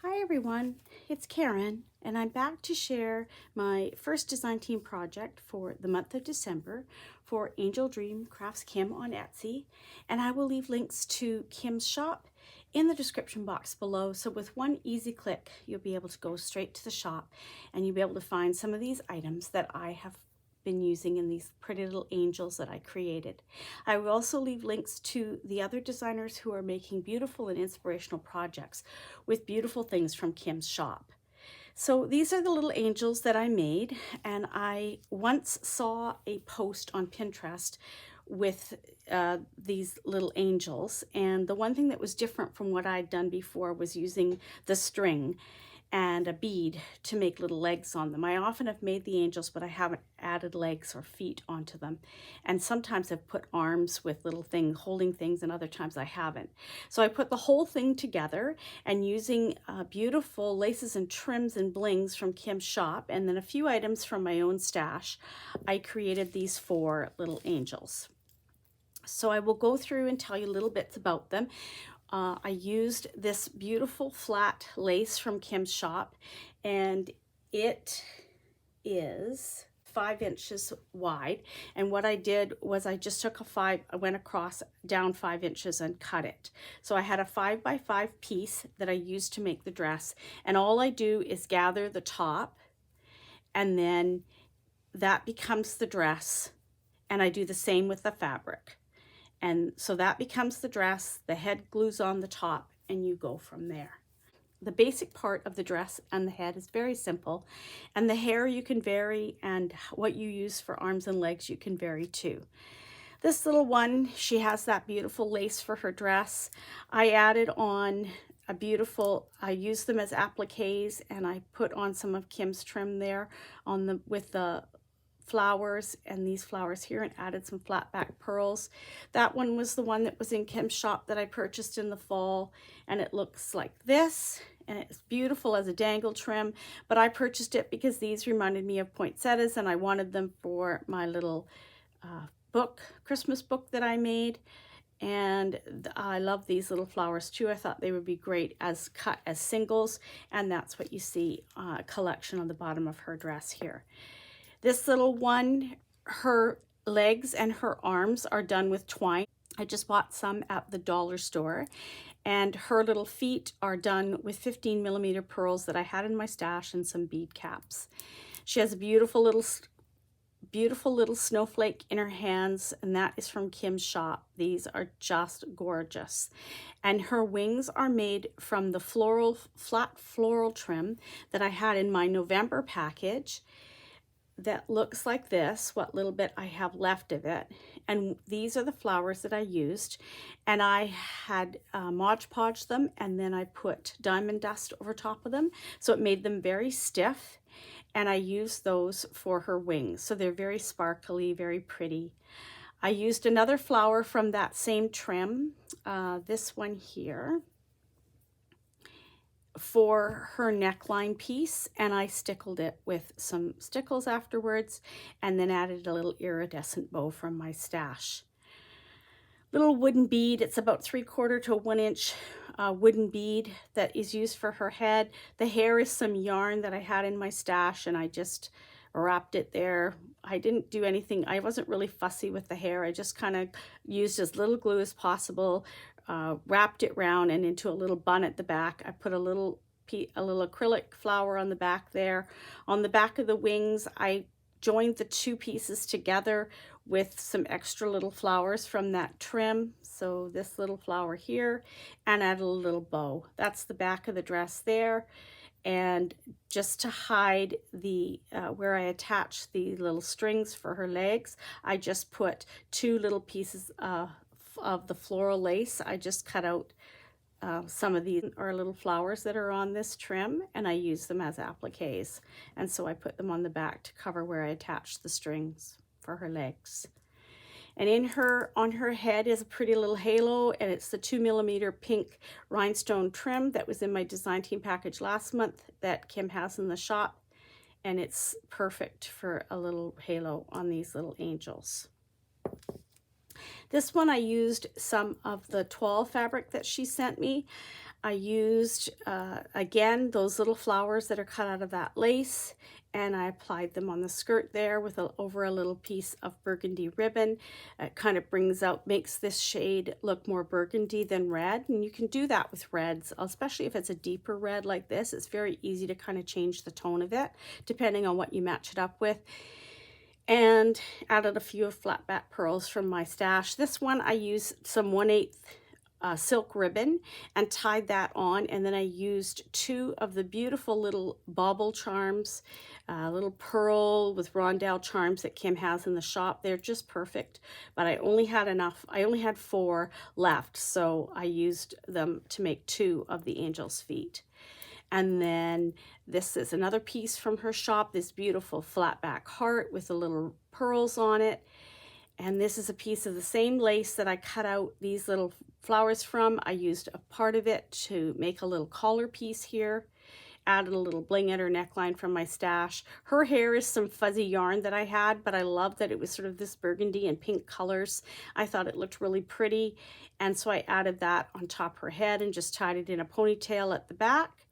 Hi everyone, it's Karen and I'm back to share my first design team project for the month of December for AngeldreamCraftsKim on Etsy, and I will leave links to Kim's shop in the description box below, so with one easy click you'll be able to go straight to the shop and you'll be able to find some of these items that I have been using in these pretty little angels that I created. I will also leave links to the other designers who are making beautiful and inspirational projects with beautiful things from Kim's shop. So these are the little angels that I made, and I once saw a post on Pinterest with these little angels, and the one thing that was different from what I'd done before was using the string and a bead to make little legs on them. I often have made the angels, but I haven't added legs or feet onto them. And sometimes I've put arms with little things holding things, and other times I haven't. So I put the whole thing together, and using beautiful laces and trims and blings from Kim's shop, and then a few items from my own stash, I created these 4 little angels. So I will go through and tell you little bits about them. I used this beautiful flat lace from Kim's shop, and it is 5 inches wide. And what I did was I just took I went across down 5 inches and cut it. So I had a 5 by 5 piece that I used to make the dress. And all I do is gather the top, and then that becomes the dress. And I do the same with the fabric. And so that becomes the dress, the head glues on the top, and you go from there. The basic part of the dress and the head is very simple, and the hair you can vary, and what you use for arms and legs you can vary too. This little one, she has that beautiful lace for her dress. I added on I used them as appliques, and I put on some of Kim's trim there with the flowers and these flowers here, and added some flat back pearls. That one was the one that was in Kim's shop that I purchased in the fall, and it looks like this, and it's beautiful as a dangle trim, but I purchased it because these reminded me of poinsettias, and I wanted them for my little Christmas book that I made. And I love these little flowers too. I thought they would be great as cut as singles, and that's what you see collection on the bottom of her dress here. This little one, her legs and her arms are done with twine. I just bought some at the dollar store, and her little feet are done with 15mm pearls that I had in my stash and some bead caps. She has a beautiful little snowflake in her hands, and that is from Kim's shop. These are just gorgeous. And her wings are made from the flat floral trim that I had in my November package. That looks like this, what little bit I have left of it. And these are the flowers that I used. And I had Mod Podge them, and then I put diamond dust over top of them. So it made them very stiff. And I used those for her wings. So they're very sparkly, very pretty. I used another flower from that same trim, this one here, for her neckline piece, and I stickled it with some stickles afterwards, and then added a little iridescent bow from my stash. Little wooden bead, it's about 3/4 to 1 inch wooden bead that is used for her head. The hair is some yarn that I had in my stash, and I just wrapped it there. I didn't do anything, I wasn't really fussy with the hair. I just kind of used as little glue as possible, wrapped it round and into a little bun at the back. I put a little acrylic flower on the back there. On the back of the wings, I joined the 2 pieces together with some extra little flowers from that trim. So this little flower here, and added a little bow. That's the back of the dress there. And just to hide the where I attach the little strings for her legs, I just put 2 little pieces of the floral lace. I just cut out some of these are little flowers that are on this trim, and I use them as appliques. And so I put them on the back to cover where I attached the strings for her legs. And on her head is a pretty little halo, and it's the 2mm pink rhinestone trim that was in my design team package last month that Kim has in the shop. And it's perfect for a little halo on these little angels. This one I used some of the toile fabric that she sent me. I used, again, those little flowers that are cut out of that lace, and I applied them on the skirt there with over a little piece of burgundy ribbon. It kind of makes this shade look more burgundy than red, and you can do that with reds, especially if it's a deeper red like this. It's very easy to kind of change the tone of it, depending on what you match it up with. And added a few flat back pearls from my stash. This one I used some 1/8 silk ribbon and tied that on, and then I used 2 of the beautiful little bauble charms, little pearl with rondelle charms that Kim has in the shop. They're just perfect, but I only had 4 left, so I used them to make 2 of the angel's feet. And then this is another piece from her shop, this beautiful flat back heart with the little pearls on it. And this is a piece of the same lace that I cut out these little flowers from. I used a part of it to make a little collar piece here. Added a little bling at her neckline from my stash. Her hair is some fuzzy yarn that I had, but I love that it was sort of this burgundy and pink colors. I thought it looked really pretty, and so I added that on top of her head and just tied it in a ponytail at the back.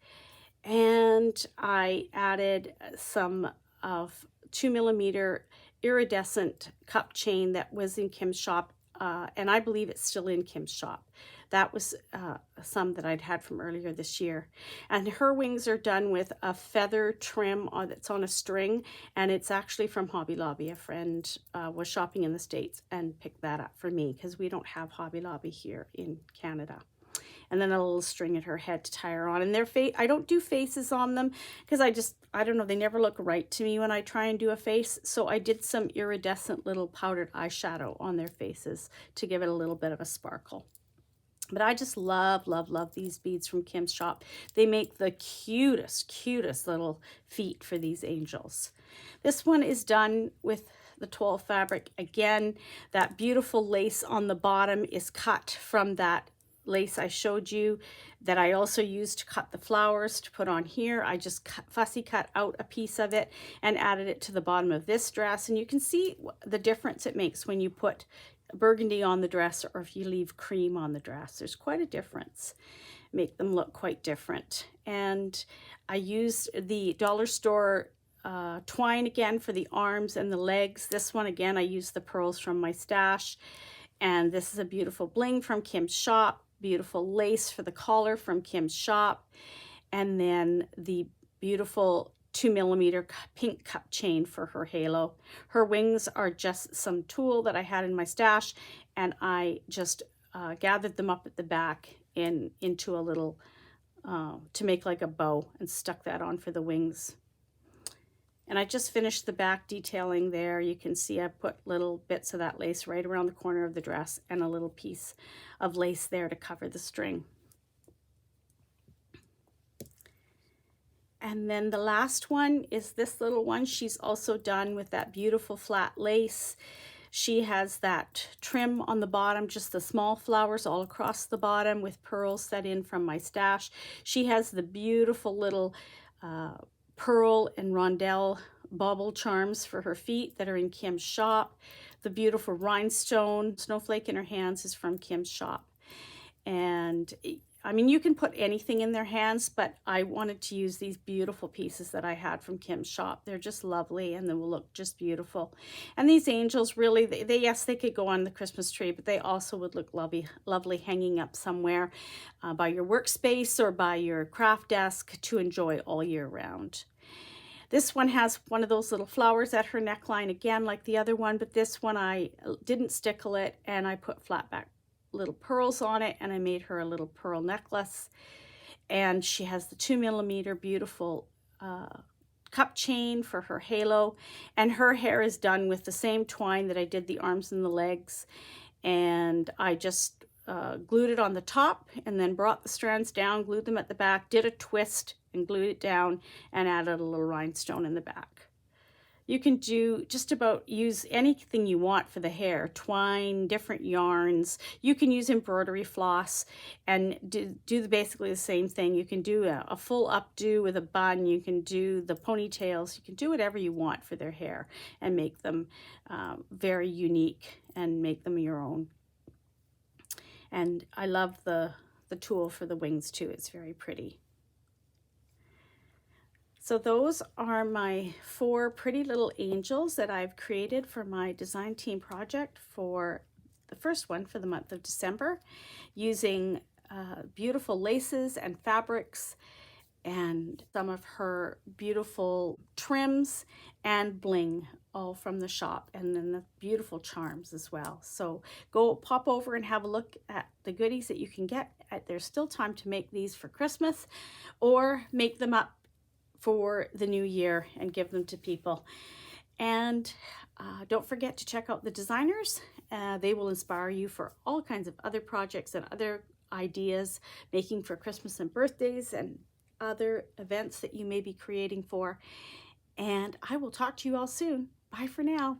And I added some of 2mm iridescent cup chain that was in Kim's shop, and I believe it's still in Kim's shop. That was some that I'd had from earlier this year. And her wings are done with a feather trim that's on a string, and it's actually from Hobby Lobby. A friend was shopping in the States and picked that up for me because we don't have Hobby Lobby here in Canada. And then a little string at her head to tie her on. And I don't do faces on them because I don't know, they never look right to me when I try and do a face. So I did some iridescent little powdered eyeshadow on their faces to give it a little bit of a sparkle. But I just love, love, love these beads from Kim's shop. They make the cutest, cutest little feet for these angels. This one is done with the twill fabric. Again, that beautiful lace on the bottom is cut from that lace I showed you that I also used to cut the flowers to put on here. I just fussy cut out a piece of it and added it to the bottom of this dress, and you can see the difference it makes when you put burgundy on the dress or if you leave cream on the dress. There's quite a difference. Make them look quite different. And I used the dollar store twine again for the arms and the legs. This one again, I used the pearls from my stash. And this is a beautiful bling from Kim's shop, beautiful lace for the collar from Kim's shop, and then the beautiful 2mm pink cup chain for her halo. Her wings are just some tulle that I had in my stash, and I just gathered them up at the back into a little, to make like a bow, and stuck that on for the wings. And I just finished the back detailing there. You can see I put little bits of that lace right around the corner of the dress and a little piece of lace there to cover the string. And then the last one is this little one. She's also done with that beautiful flat lace. She has that trim on the bottom, just the small flowers all across the bottom with pearls set in from my stash. She has the beautiful little pearl and rondelle bauble charms for her feet that are in Kim's shop. The beautiful rhinestone snowflake in her hands is from Kim's shop. And I mean, you can put anything in their hands, but I wanted to use these beautiful pieces that I had from Kim's shop. They're just lovely, and they will look just beautiful. And these angels really, yes, they could go on the Christmas tree, but they also would look lovely hanging up somewhere by your workspace or by your craft desk to enjoy all year round. This one has one of those little flowers at her neckline again, like the other one, but this one I didn't stickle it, and I put flat back little pearls on it, and I made her a little pearl necklace. And she has the 2mm beautiful cup chain for her halo, and her hair is done with the same twine that I did the arms and the legs. And I just glued it on the top and then brought the strands down, glued them at the back, did a twist and glued it down, and added a little rhinestone in the back. You can do just about use anything you want for the hair, twine, different yarns. You can use embroidery floss and do basically the same thing. You can do a full updo with a bun. You can do the ponytails. You can do whatever you want for their hair and make them very unique and make them your own. And I love the the tulle for the wings too. It's very pretty. So those are my 4 pretty little angels that I've created for my design team project for the first one for the month of December, using beautiful laces and fabrics and some of her beautiful trims and bling, all from the shop, and then the beautiful charms as well. So go pop over and have a look at the goodies that you can get. There's still time to make these for Christmas, or make them up for the new year and give them to people. And don't forget to check out the designers. They will inspire you for all kinds of other projects and other ideas, making for Christmas and birthdays and other events that you may be creating for. And I will talk to you all soon. Bye for now.